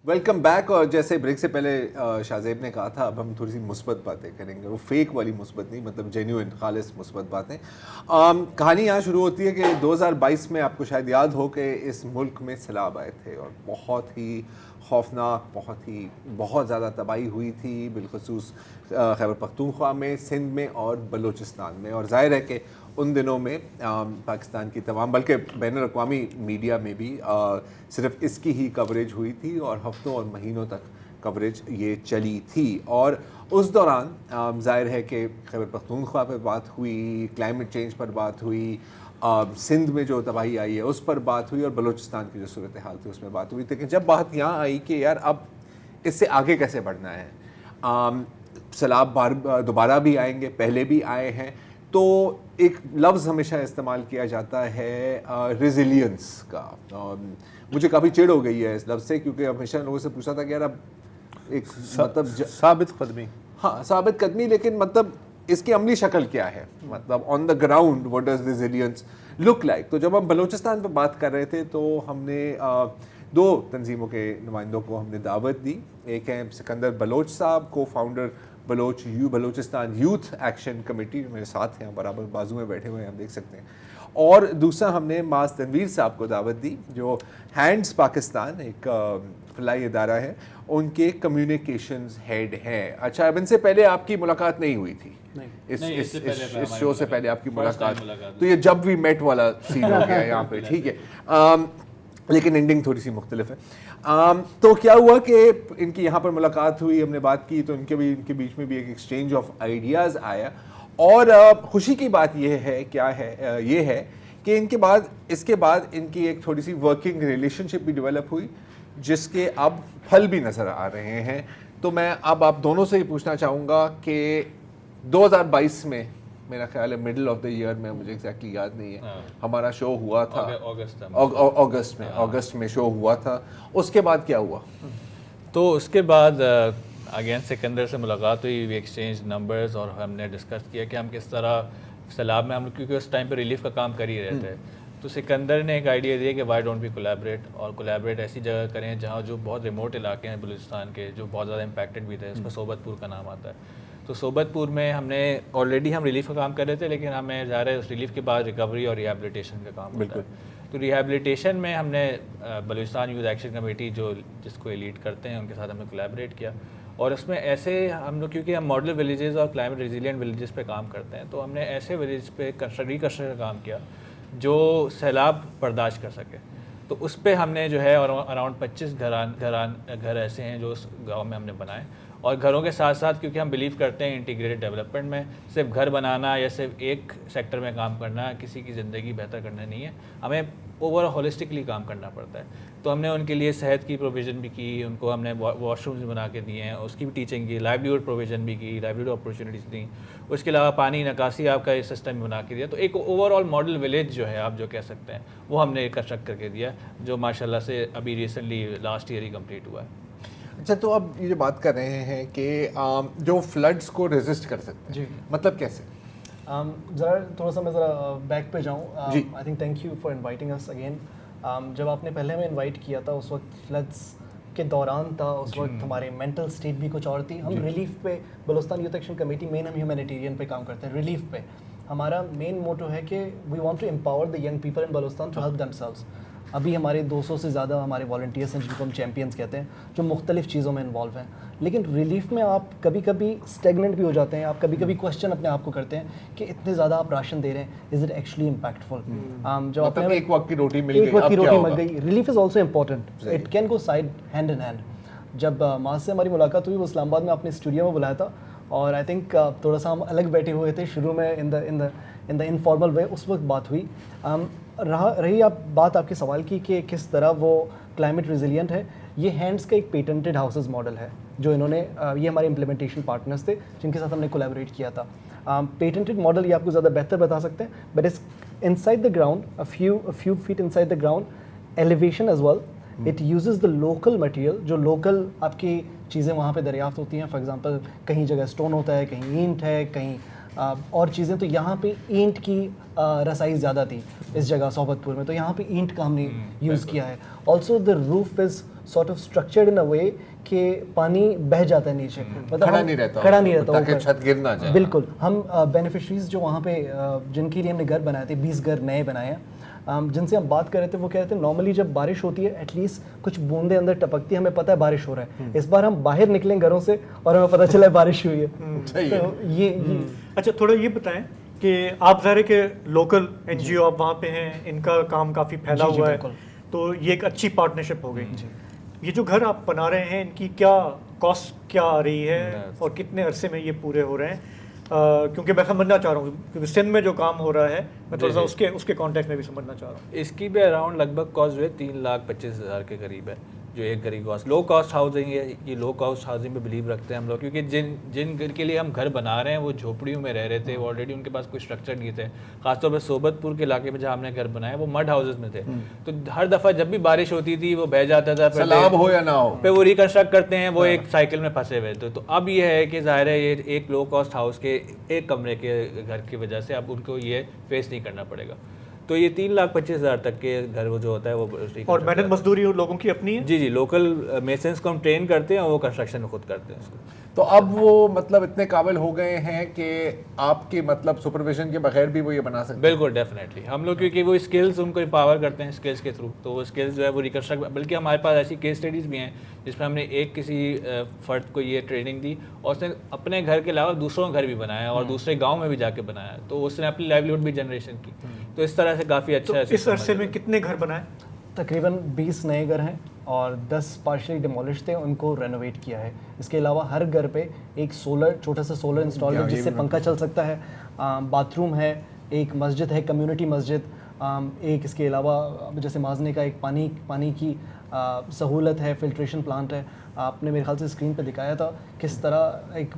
Welcome back. اور جیسے break سے پہلے شاہزیب نے کہا تھا, اب ہم تھوڑی سی مثبت باتیں کریں گے, وہ فیک والی مثبت نہیں, مطلب جینیوئن خالص مثبت باتیں. کہانی یہاں شروع ہوتی ہے کہ 2022 میں آپ کو شاید یاد ہو کہ اس ملک میں سیلاب آئے تھے اور بہت ہی خوفناک, بہت زیادہ تباہی ہوئی تھی, بالخصوص خیبر پختونخوا میں, سندھ میں اور بلوچستان میں. اور ظاہر ہے کہ ان دنوں میں پاکستان کی تمام بلکہ بین الاقوامی میڈیا میں بھی صرف اس کی ہی کوریج ہوئی تھی اور ہفتوں اور مہینوں تک کوریج یہ چلی تھی. اور اس دوران ظاہر ہے کہ خیبر پختونخوا پہ بات ہوئی, کلائمیٹ چینج پر بات ہوئی, سندھ میں جو تباہی آئی ہے اس پر بات ہوئی, اور بلوچستان کی جو صورتحال تھی اس میں بات ہوئی. لیکن جب بات یہاں آئی کہ یار اب اس سے آگے کیسے بڑھنا ہے, سیلاب دوبارہ بھی آئیں گے, پہلے بھی آئے ہیں, تو ایک لفظ ہمیشہ استعمال کیا جاتا ہے ریزیلینس کا. مجھے کافی چڑ ہو گئی ہے اس لفظ سے, کیونکہ ہمیشہ لوگوں سے پوچھا تھا کہ یار اب ایک مطلب ثابت قدمی, ہاں ثابت قدمی, لیکن مطلب اس کی عملی شکل کیا ہے, مطلب on the ground what does resilience look like. تو جب ہم بلوچستان پہ بات کر رہے تھے تو ہم نے دو تنظیموں کے نمائندوں کو ہم نے دعوت دی. ایک ہیں سکندر بلوچ صاحب, کو founder Balochistan youth action committee, میرے ساتھ ہیں, برابر بازو میں بیٹھے ہوئے ہیں, ہم دیکھ سکتے ہیں. اور دوسرا ہم نے معاذ تنویر صاحب کو دعوت دی, جو ہینڈز پاکستان ایک فلاحی ادارہ ہے, ان کے کمیونیکیشنز ہیڈ ہیں. اچھا, اب ان سے پہلے آپ کی ملاقات نہیں ہوئی تھی, اس شو سے پہلے آپ کی ملاقات, تو یہ جب وی میٹ والا سین ہو گیا یہاں پہ, ٹھیک ہے, لیکن اینڈنگ تھوڑی سی مختلف ہے. تو کیا ہوا کہ ان کی یہاں پر ملاقات ہوئی, ہم نے بات کی, تو ان کے بیچ میں بھی ایک ایکسچینج آف آئیڈیاز آیا. اور خوشی کی بات یہ ہے کہ اس کے بعد ان کی ایک تھوڑی سی ورکنگ ریلیشن شپ بھی ڈیولپ ہوئی, جس کے اب پھل بھی نظر آ رہے ہیں. تو میں اب آپ دونوں سے ہی پوچھنا چاہوں گا کہ 2022 میں, میرا خیال ہے مڈل آف دا ایئر میں, مجھے ایگزیکٹلی یاد نہیں ہے, ہمارا شو ہوا تھا اگست میں شو ہوا تھا, اس کے بعد کیا ہوا؟ تو اس کے بعد اگین سکندر سے ملاقات ہوئی, وی ایکسچینج نمبرز, اور ہم نے ڈسکس کیا کہ ہم کس طرح سیلاب میں, ہم کیونکہ اس ٹائم پہ ریلیف کا کام کر ہی رہے تھے, تو سکندر نے ایک آئیڈیا دیا کہ وائی ڈونٹ وی کولیبریٹ, اور کولیبریٹ ایسی جگہ کریں جہاں جو بہت ریموٹ علاقے ہیں بلوچستان کے, جو بہت زیادہ امپیکٹڈ بھی تھے. اس میں صوبت پور کا نام آتا ہے. تو صوبت پور میں ہم نے آلریڈی ہم ریلیف کا کام کر رہے تھے, لیکن ہمیں ظاہر ہے اس ریلیف کے بعد ریکوری اور ریہیبلیٹیشن کا کام ہوتا ہے. تو ریہیبلیٹیشن میں ہم نے بلوچستان یوتھ ایکشن کمیٹی جس کو لیڈ کرتے ہیں, ان کے ساتھ ہم نے کولیبریٹ کیا. اور اس میں ایسے ہم لوگ, کیونکہ ہم ماڈل ولیجز اور کلائمیٹ ریزیلینٹ ولیجز پہ کام کرتے ہیں, تو ہم نے ایسے ولیج پہ ریکنسٹرکشن کا کام کیا جو سیلاب برداشت کر سکے. تو اس پہ ہم نے جو ہے اراؤنڈ 25 گھر ایسے ہیں جو اس گاؤں میں ہم نے بنائے. اور گھروں کے ساتھ ساتھ, کیونکہ ہم بلیو کرتے ہیں انٹیگریٹڈ ڈیولپمنٹ میں, صرف گھر بنانا یا صرف ایک سیکٹر میں کام کرنا کسی کی زندگی بہتر کرنا نہیں ہے, ہمیں اوور ہولسٹکلی کام کرنا پڑتا ہے. تو ہم نے ان کے لیے صحت کی پروویژن بھی کی, ان کو ہم نے واش رومز بنا کے دیے ہیں, اس کی بھی ٹیچنگ کی, لائیولیہوڈ پروویژن بھی کی, لائیولیہوڈ اپرچونیٹیز دیں. اس کے علاوہ پانی نکاسی آپ کا یہ سسٹم بنا کے دیا. تو ایک اوور آل ماڈل ولیج جو ہے آپ جو کہہ سکتے ہیں, وہ ہم نے کنسٹرکٹ کر کے دیا, جو ماشاء اللہ سے ابھی ریسنٹلی لاسٹ ایئر ہی کمپلیٹ ہوا ہے. اچھا, تو اب یہ جو بات کر رہے ہیں کہ جو فلڈس کو ریزسٹ کر سکتے ہیں, جی مطلب کیسے؟ ذرا تھوڑا سا میں ذرا بیک پہ جاؤں. I think thank you for inviting us again. جب آپ نے پہلے ہمیں انوائٹ کیا تھا اس وقت فلڈس کے دوران تھا, اس وقت ہماری مینٹل اسٹیٹ بھی کچھ اور تھی. ہم ریلیف پہ, بلوچستان یوتھ ایکشن کمیٹی مین ہم ہیومینیٹیرین پہ کام کرتے ہیں. ریلیف پہ ہمارا مین موٹو ہے کہ we want to empower the young people in Balochistan to help themselves. ابھی ہمارے 200 سے زیادہ ہمارے والنٹیئرس ہیں, جن کو ہم چیمپئنس کہتے ہیں, جو مختلف چیزوں میں انوالو ہیں. لیکن ریلیف میں آپ کبھی کبھی اسٹیگننٹ بھی ہو جاتے ہیں, آپ کبھی کبھی کوشچن اپنے آپ کو کرتے ہیں کہ اتنے زیادہ آپ راشن دے رہے ہیں, از اٹ ایکچولی امپیکٹفل. جو آپ نے ایک وقت کی روٹی مل گئی, relief is also important, it can go side hand in hand. جب معاذ سے ہماری ملاقات ہوئی, وہ اسلام آباد میں اپنے اسٹوڈیو میں بلایا تھا, اور آئی تھنک تھوڑا سا ہم الگ بیٹھے ہوئے تھے شروع میں ان دا انفارمل وے. اس وقت بات ہوئی. رہی آپ بات آپ کے سوال کی کہ کس طرح وہ کلائمیٹ ریزیلینٹ ہے, یہ ہینڈس کا ایک پیٹنٹڈ ہاؤسز ماڈل ہے جو انہوں نے, یہ ہمارے امپلیمنٹیشن پارٹنرس تھے جن کے ساتھ ہم نے کولیبریٹ کیا تھا. پیٹنٹڈ ماڈل یہ آپ کو زیادہ بہتر بتا سکتے ہیں, but is in side the ground, few feet inside the ground, elevation as well. It uses the local material, جو لوکل آپ کی چیزیں وہاں پہ دریافت ہوتی ہیں. فار ایگزامپل کہیں جگہ اسٹون ہوتا ہے, کہیں اینٹ ہے, کہیں اور چیزیں. تو یہاں پہ اینٹ کی رسائی زیادہ تھی اس جگہ صحبت پور میں, تو یہاں پہ اینٹ کا ہم نے یوز کیا ہے. Also the roof is sort of structured in a way کہ پانی بہ جاتا ہے نیچے, مطلب کھڑا نہیں رہتا اوپر, چھت گر نہ جائے. بالکل. ہم بینیفیشریز جو وہاں پہ جن کے لیے ہم نے گھر بنائے تھے, 20 گھر نئے بنائے ہیں, جن سے ہم بات کر رہے تھے, وہ کہہ رہے تھے نارملی جب بارش ہوتی ہے ایٹ لیسٹ کچھ بوندیں اندر ٹپکتی ہیں, ہمیں پتہ ہے بارش ہو رہا ہے. اس بار ہم باہر نکلیں گھروں سے اور ہمیں پتہ چلا ہے بارش ہوئی ہے. تو یہ اچھا تھوڑا یہ بتائیں کہ آپ ظاہر ہے کہ لوکل این جی او آپ وہاں پہ ہیں, ان کا کام کافی پھیلا ہوا ہے, تو یہ ایک اچھی پارٹنرشپ ہو گئی. یہ جو گھر آپ بنا رہے ہیں ان کی کیا کاسٹ کیا آ رہی ہے اور کتنے عرصے میں یہ پورے ہو رہے ہیں؟ کیونکہ میں سمجھنا چاہ رہا ہوں کیونکہ سندھ میں جو کام ہو رہا ہے میں تھوڑا سا اس کے کانٹیکٹ میں بھی سمجھنا چاہ رہا ہوں. اس کی بھی اراؤنڈ لگ بھگ کاسٹ جو ہے 3,25,000 کے قریب ہے, جو ایک گھر کی کاسٹ. لو کاسٹ ہاؤسنگ ہے, یہ لو کاسٹ ہاؤسنگ پہ بلیو رکھتے ہیں ہم لوگ, کیونکہ جن گھر کے لیے ہم گھر بنا رہے ہیں وہ جھوپڑیوں میں رہ رہے تھے, وہ آلریڈی ان کے پاس کوئی اسٹرکچر نہیں تھے. خاص طور پہ صحبت پور کے علاقے میں جہاں ہم نے گھر بنایا وہ مڈ ہاؤسز میں تھے, تو ہر دفعہ جب بھی بارش ہوتی تھی وہ بہہ جاتا تھا, سیلاب ہو یا نہ ہو, پھر وہ ریکنسٹرکٹ کرتے ہیں, وہ ایک سائیکل میں پھنسے ہوئے تھے. تو اب یہ ہے کہ ظاہر ہے یہ ایک لو کاسٹ ہاؤس کے ایک کمرے کے گھر کی وجہ سے اب ان کو یہ فیس نہیں کرنا پڑے گا. تو یہ 3,25,000 تک کے گھر وہ جو ہوتا ہے وہ. اور محنت مزدوری لوگوں کی اپنی ہے؟ جی لوکل میسنس کو ہم ٹرین کرتے ہیں اور وہ کنسٹرکشن خود کرتے ہیں اس کو. تو اب وہ مطلب اتنے قابل ہو گئے ہیں کہ آپ کے مطلب سپرویژن کے بغیر بھی وہ یہ بنا سکتے ہیں؟ بالکل ڈیفینیٹلی. ہم لوگ کیونکہ وہ اسکلز ان کو امپاور کرتے ہیں اسکلز کے تھرو, تو وہ اسکلز جو ہے وہ ریکنسٹرکٹ, بلکہ ہمارے پاس ایسی کیس اسٹڈیز بھی ہیں جس میں ہم نے ایک کسی فرد کو یہ ٹریننگ دی اور اس نے اپنے گھر کے علاوہ دوسروں کا گھر بھی بنایا اور دوسرے گاؤں میں بھی جا کے بنایا, تو اس نے اپنی لائیولیہڈ بھی جنریشن کی. تو اس طرح سے کافی اچھا. اس عرصے میں کتنے گھر بنائے؟ تقریباً 20 نئے گھر ہیں اور 10 پارشلی ڈیمولش تھے, ان کو رینوویٹ کیا ہے. اس کے علاوہ ہر گھر پہ ایک چھوٹا سا سولر انسٹال ہے جس سے پنکھا چل سکتا ہے, باتھ روم ہے, ایک مسجد ہے کمیونٹی مسجد, ایک اس کے علاوہ جیسے مازنے کا ایک پانی کی سہولت ہے, فلٹریشن پلانٹ ہے. آپ نے میرے خیال سے اسکرین پہ دکھایا تھا کس طرح ایک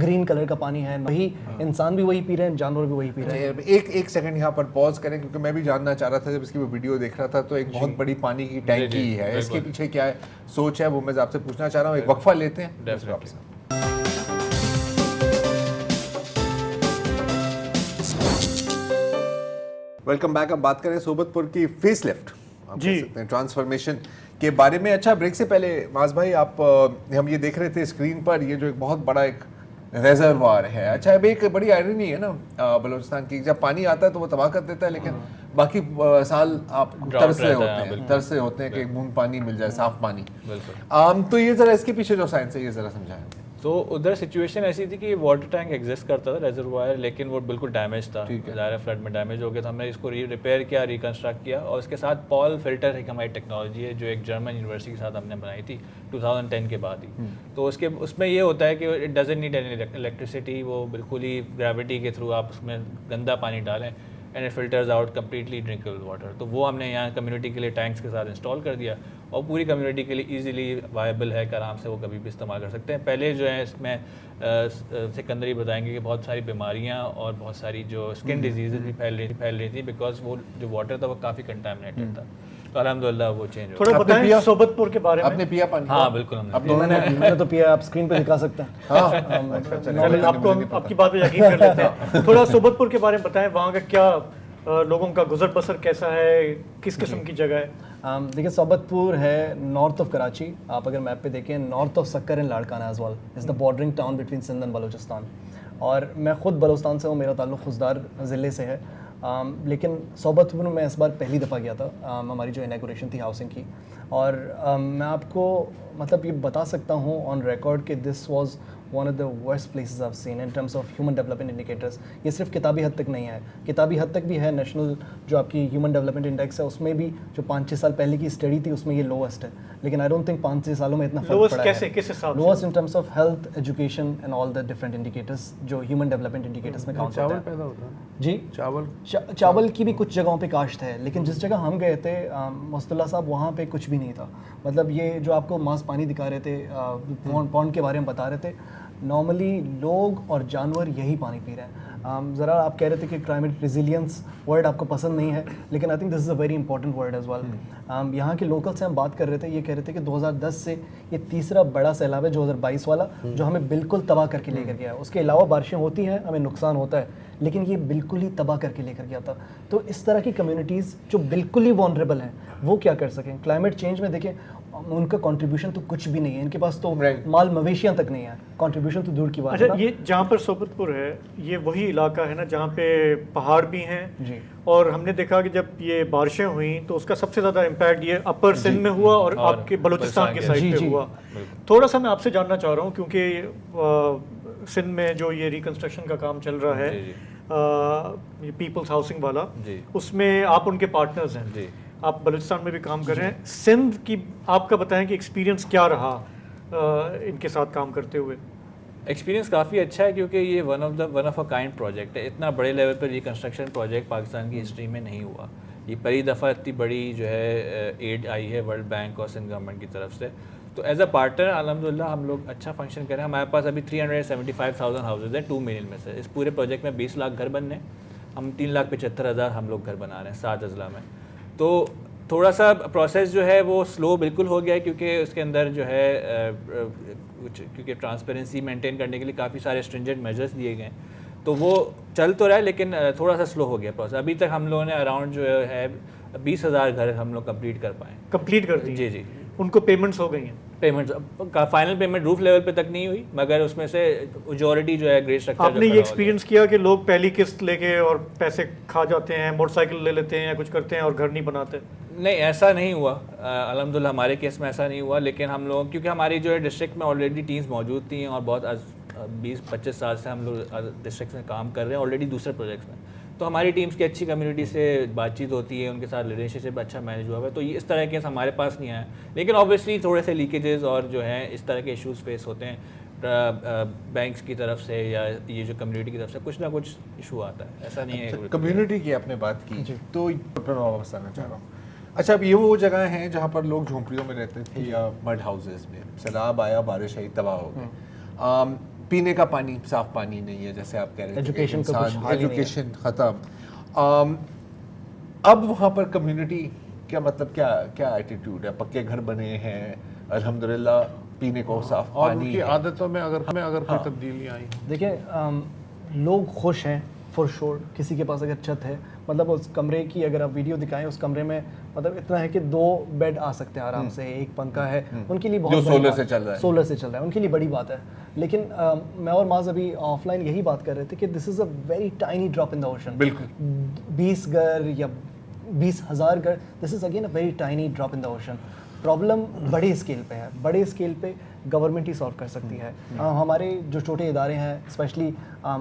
گرین کلر کا پانی ہے, وہی انسان بھی وہی پی رہے ہیں, جانور بھی وہی پی رہے ہیں. ایک سیکنڈ یہاں پر پاز کریں کیونکہ میں بھی جاننا چاہ رہا تھا جب اس کی وہ ویڈیو دیکھ رہا تھا, تو ایک بہت بڑی پانی کی ٹینکی ہے, اس کے پیچھے کیا سوچ ہے وہ میں آپ سے پوچھنا چاہ رہا ہوں. ایک وقفہ لیتے ہیں. Welcome back. ہم بات کریں صحبت پور کی فیس لفٹ, جی ٹرانسفارمیشن کے بارے میں. اچھا بریک سے پہلے معاذ بھائی, آپ ہم یہ دیکھ رہے تھے اسکرین پر یہ جو ایک بہت بڑا ایک ریزروار ہے. اچھا اب ایک بڑی آئرنی ہے نا بلوچستان کی, جب پانی آتا ہے تو وہ تباہ کر دیتا ہے, لیکن باقی سال آپ ترس رہے ہوتے ہیں کہ ایک بوند پانی مل جائے, صاف پانی. تو یہ ذرا اس کے پیچھے جو سائنس ہے یہ ذرا سمجھائیں. تو ادھر سچویشن ایسی تھی کہ واٹر ٹینک ایگزسٹ کرتا تھا ریزروائر, لیکن وہ بالکل ڈیمیج تھا, ظاہر فلڈ میں ڈیمیج ہو گیا, تو ہم نے اس کو ریپیئر کیا, ریکنسٹرکٹ کیا. اور اس کے ساتھ پال فلٹر ایک ہماری ٹیکنالوجی ہے جو ایک جرمن یونیورسٹی کے ساتھ ہم نے بنائی تھی 2010 کے بعد ہی. تو اس میں یہ ہوتا ہے کہ it doesn't need any electricity, وہ بالکل ہی گریوٹی کے تھرو آپ اس میں گندا پانی ڈالیں and it filters out completely drinkable water. تو وہ ہم نے یہاں کمیونٹی کے لیے ٹینکس کے ساتھ انسٹال کر دیا اور پوری کمیونٹی کے لیے ایزیلی وائبل ہے کہ آرام سے وہ کبھی بھی استعمال کر سکتے ہیں. پہلے جو ہے اس میں سکندری بتائیں گے کہ بہت ساری بیماریاں اور بہت ساری جو اسکن ڈیزیزز بھی پھیل رہی تھیں بیکاز وہ جو واٹر تھا وہ کافی کنٹامنیٹڈ تھا. تو الحمدللہ وہ چینج ہو. تھوڑا بتائیں صحبت پور کے بارے میں. آپ نے پیا پانی؟ ہاں بالکل میں نے تو پیا, آپ اسکرین پہ دکھا سکتے ہیں. آپ کی بات پہ یقین کر لیتے ہیں. تھوڑا صحبت پور کے بارے میں بتائیں, وہاں کا کیا لوگوں کا گزر بسر کیسا ہے, کس قسم کی جگہ ہے؟ دیکھیں صحبت پور ہے نارتھ آف کراچی. آپ اگر میپ پہ دیکھیں north of Sukkur and Larkana as well as the bordering town between Sindh and Balochistan. اور میں خود بلوچستان سے ہوں, میرا تعلق خضدار ضلع سے ہے. لیکن صحبت پور میں اس بار پہلی دفعہ گیا تھا, ہماری جو انیگوریشن تھی ہاؤسنگ کی. اور میں آپ کو مطلب یہ بتا سکتا ہوں آن ریکارڈ کہ this was one of the worst places of seen in terms of human development indicators. یہ صرف کتابی حد تک نہیں ہے, کتابی حد تک بھی ہے. نیشنل جو آپ کی ہیومن ڈیولپمنٹ انڈیکس ہے اس میں بھی جو 5-6 سال پہلے کی اسٹڈی تھی اس میں یہ لوسٹ ہے. لیکن آئی ڈونٹ تھنک 5-6 سالوں میں اتنا فرق پڑا ہے. کس حساب سے lost in terms of health, education and all the different indicators جو ہیومن ڈیولپمنٹ انڈیکیٹرس میں کاؤنٹ ہوتا ہے. جی چاول کی بھی کچھ جگہوں پہ کاشت ہے, لیکن جس جگہ ہم گئے تھے مصطفیٰ صاحب وہاں پہ کچھ بھی نہیں تھا. مطلب یہ جو آپ کو ماس پانی دکھا رہے تھے, پونڈ کے بارے میں بتا رہے تھے, نارملی لوگ اور جانور یہی پانی پی رہے ہیں. ذرا آپ کہہ رہے تھے کہ کلائمیٹ ریزیلینس ورڈ آپ کو پسند نہیں ہے, لیکن I think this is a very important word as well. یہاں کے لوکل سے ہم بات کر رہے تھے, یہ کہہ رہے تھے کہ 2010 سے یہ تیسرا بڑا سیلاب ہے 2022 والا, جو ہمیں بالکل تباہ کر کے لے کر گیا ہے. اس کے علاوہ بارشیں ہوتی ہیں, ہمیں نقصان ہوتا ہے, لیکن یہ بالکل ہی تباہ کر کے لے کر گیا تھا. تو اس طرح کی کمیونٹیز جو بالکل ہی وانریبل ہیں وہ کیا کر سکیں؟ کلائمیٹ چینج میں دیکھیں ان کا کنٹریبیوشن تو کچھ بھی نہیں ہے, ان کے پاس تو مال مویشیاں تک نہیں ہے, کنٹریبیوشن تو دور کی بات ہے. اچھا, یہ جہاں پر صحبت پور ہے یہ وہی علاقہ ہے نا جہاں پہ پہاڑ بھی ہیں جی, اور ہم نے دیکھا کہ جب یہ بارشیں ہوئیں تو اس کا سب سے زیادہ امپیکٹ یہ اپر سندھ میں ہوا اور آپ کے بلوچستان کے سائڈ پہ ہوا. تھوڑا سا میں آپ سے جاننا چاہ رہا ہوں کیونکہ سندھ میں جو یہ ریکنسٹرکشن کا کام چل رہا ہے پیپلز ہاؤسنگ والا, اس میں آپ ان کے پارٹنرز ہیں, آپ بلوچستان میں بھی کام کر رہے ہیں. سندھ کی آپ کا بتائیں کہ ایکسپیرینس کیا رہا ان کے ساتھ کام کرتے ہوئے؟ ایکسپیرینس کافی اچھا ہے کیونکہ یہ one of a kind project ہے. اتنا بڑے لیول پر ریکنسٹرکشن پروجیکٹ پاکستان کی ہسٹری میں نہیں ہوا. یہ پہلی دفعہ اتنی بڑی جو ہے ایڈ آئی ہے ورلڈ بینک اور سندھ گورنمنٹ کی طرف سے. تو ایز اے پارٹنر الحمدللہ ہم لوگ اچھا فنکشن کر رہے ہیں. ہمارے پاس ابھی 375,000 ہاؤسز ہیں 2 ملین میں سے. اس پورے پروجیکٹ میں 20 لاکھ گھر بننے, ہم 3,75,000 ہم لوگ گھر بنا رہے ہیں 7 اضلاع میں. تو تھوڑا سا پروسیس جو ہے وہ سلو بالکل ہو گیا ہے کیونکہ اس کے اندر جو ہے کیونکہ ٹرانسپیرنسی مینٹین کرنے کے لیے کافی سارے اسٹرنجنٹ میجرس دیے گئے ہیں. تو وہ چل تو رہا ہے لیکن تھوڑا سا سلو ہو گیا پروسیس. ابھی تک ہم لوگوں نے اراؤنڈ جو ہے 20,000 گھر ہم لوگ کمپلیٹ کر پائیں. کمپلیٹ کر دی؟ جی جی. ان کو پیمنٹس ہو گئی ہیں؟ پیمنٹ فائنل پیمنٹ روف لیول پہ تک نہیں ہوئی, مگر اس میں سے میجورٹی جو ہے گریڈ اسٹرکچر. آپ نے یہ ایکسپیرینس کیا کہ لوگ پہلی قسط لے کے اور پیسے کھا جاتے ہیں, موٹر سائیکل لے لیتے ہیں یا کچھ کرتے ہیں اور گھر نہیں بناتے؟ نہیں, ایسا نہیں ہوا الحمدللہ. ہمارے کیس میں ایسا نہیں ہوا, لیکن ہم لوگ کیونکہ ہماری جو ہے ڈسٹرکٹ میں آلریڈی ٹیمز موجود تھیں اور بہت 20-25 سال سے ہم لوگ ڈسٹرکٹ میں کام کر رہے ہیں آلریڈی دوسرے پروجیکٹس میں. تو ہماری ٹیمز کی اچھی کمیونٹی سے بات چیت ہوتی ہے, ان کے ساتھ ریلیشن شپ اچھا مینیج ہوا ہے. تو اس طرح کے ہمارے پاس نہیں آئے, لیکن آبویسلی تھوڑے سے لیکیجز اور جو ہیں اس طرح کے ایشوز فیس ہوتے ہیں بینکس کی طرف سے یا یہ جو کمیونٹی کی طرف سے کچھ نہ کچھ ایشو آتا ہے. ایسا نہیں ہے. کمیونٹی کی آپ نے بات کی تو واپس آنا چاہ رہا ہوں. اچھا, اب یہ وہ جگہ ہیں جہاں پر لوگ جھونپڑیوں میں رہتے تھے یا مڈ ہاؤسز میں, سیلاب آیا, بارش آئی, تباہ ہو گئے. پینے کا پانی, صاف پانی نہیں ہے جیسے آپ کہہ رہے تھے, ایجوکیشن ختم. اب وہاں پر کمیونٹی کیا مطلب کیا ایٹیٹیوڈ ہے؟ پکے گھر بنے ہیں الحمدللہ, پینے کو صاف پانی, کی عادتوں میں اگر کوئی تبدیلی آئی؟ دیکھیں لوگ خوش ہیں فور شور. کسی کے پاس اگر چھت ہے, مطلب اس کمرے کی اگر آپ ویڈیو دکھائیں, اس کمرے میں مطلب اتنا ہے کہ 2 بیڈ آ سکتے ہیں آرام سے, ایک پنکھا ہے, ان کے لیے بہت سولر سے چل رہا ہے, ان کے لیے بڑی بات ہے. لیکن میں اور معاذ ابھی آف لائن یہی بات کر رہے تھے کہ this is a very tiny drop in the ocean. بالکل 20 گھر یا 20,000 گھر, this is again a very tiny drop in the ocean. Problem بڑے اسکیل پہ ہے, بڑے اسکیل پہ گورنمنٹ ہی سالو کر سکتی ہے. ہمارے جو چھوٹے ادارے ہیں especially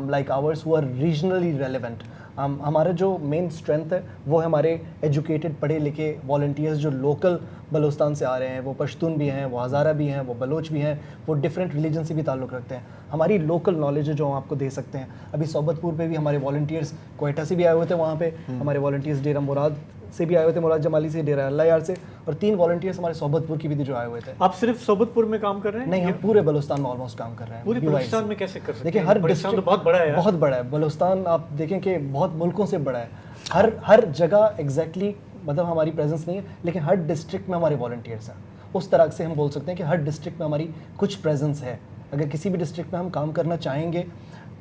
like ours who are regionally relevant, ہمارا جو مین اسٹرینتھ ہے وہ ہے ہمارے ایجوکیٹڈ پڑھے لکھے والنٹیئرز جو لوکل بلوچستان سے آ رہے ہیں. وہ پشتون بھی ہیں, وہ ہزارہ بھی ہیں, وہ بلوچ بھی ہیں, وہ ڈفرینٹ ریلیجن سے بھی تعلق رکھتے ہیں. ہماری لوکل نالج ہے جو ہم آپ کو دے سکتے ہیں. ابھی صحبت پور پہ بھی ہمارے والنٹیئرس کوئٹہ سے بھی آئے ہوئے تھے, وہاں پہ ہمارے والنٹیئرس ڈیرہ مراد سے بھی آئے ہوئے تھے, مراد جمالی سے, ڈیرہ اللہ یار سے, اور 3 والنٹیئرس ہمارے صحبت پور کی بھی تھے جو آئے ہوئے تھے. آپ صرف صحبت پور میں کام کر رہے ہیں؟ نہیں, ہم پورے بلوچستان میں آلموسٹ کام کر رہے ہیں. پورے بلوچستان میں کیسے کر سکتے ہیں؟ دیکھیں ہر بلوچستان تو بہت بڑا ہے, بہت بڑا ہے بلوچستان. آپ دیکھیں کہ بہت ملکوں سے بڑا ہے. ہر جگہ ایگزیکٹلی مطلب ہماری پریزنس نہیں ہے, لیکن ہر ڈسٹرکٹ میں ہمارے والنٹیئرس ہیں. اس طرح سے ہم بول سکتے ہیں کہ ہر ڈسٹرکٹ میں ہماری کچھ پریزنس ہے. اگر کسی بھی ڈسٹرکٹ میں ہم کام کرنا چاہیں گے,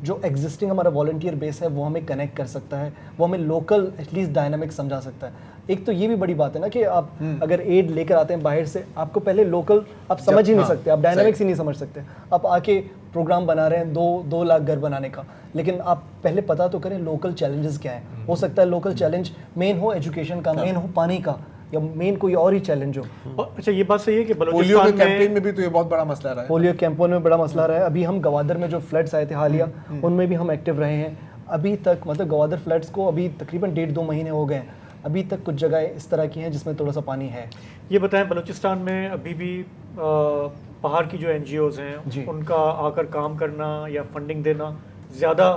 جو ایگزسٹنگ ہمارا والنٹیئر بیس ہے وہ ہمیں کنیکٹ کر سکتا ہے, وہ ہمیں لوکل ایٹ لیسٹ ڈائنامک سمجھا سکتا ہے. ایک تو یہ بھی بڑی بات ہے نا کہ آپ اگر ایڈ لے کر آتے ہیں باہر سے, آپ کو پہلے لوکل آپ سمجھ ہی نہیں سکتے, آپ ڈائنامکس ہی نہیں سمجھ سکتے. آپ آ کے پروگرام بنا رہے ہیں 2 لاکھ گھر بنانے کا, لیکن آپ پہلے پتہ تو کریں لوکل چیلنجز کیا ہیں. ہو سکتا ہے لوکل چیلنج مین ہو ایجوکیشن کا, مین ہو پانی کا, یا مین کوئی اور ہی چیلنج ہو. اچھا, یہ بات صحیح ہے کہ پولیو کے کیمپین میں بھی تو یہ بہت بڑا مسئلہ رہا ہے. پولیو کیمپین میں بڑا مسئلہ رہا ہے. ابھی ہم گوادر میں جو فلڈس آئے تھے حالیہ, ان میں بھی ہم ایکٹیو رہے ہیں. ابھی تک مطلب گوادر فلڈس کو ابھی تقریباً 1.5-2 مہینے ہو گئے ہیں. ابھی تک کچھ جگہ اس طرح کی ہیں جس میں تھوڑا سا پانی ہے. یہ بتائیں بلوچستان میں ابھی بھی باہر کی جو NGOs ہیں ان کا آ کر کام کرنا یا فنڈنگ دینا زیادہ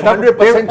100%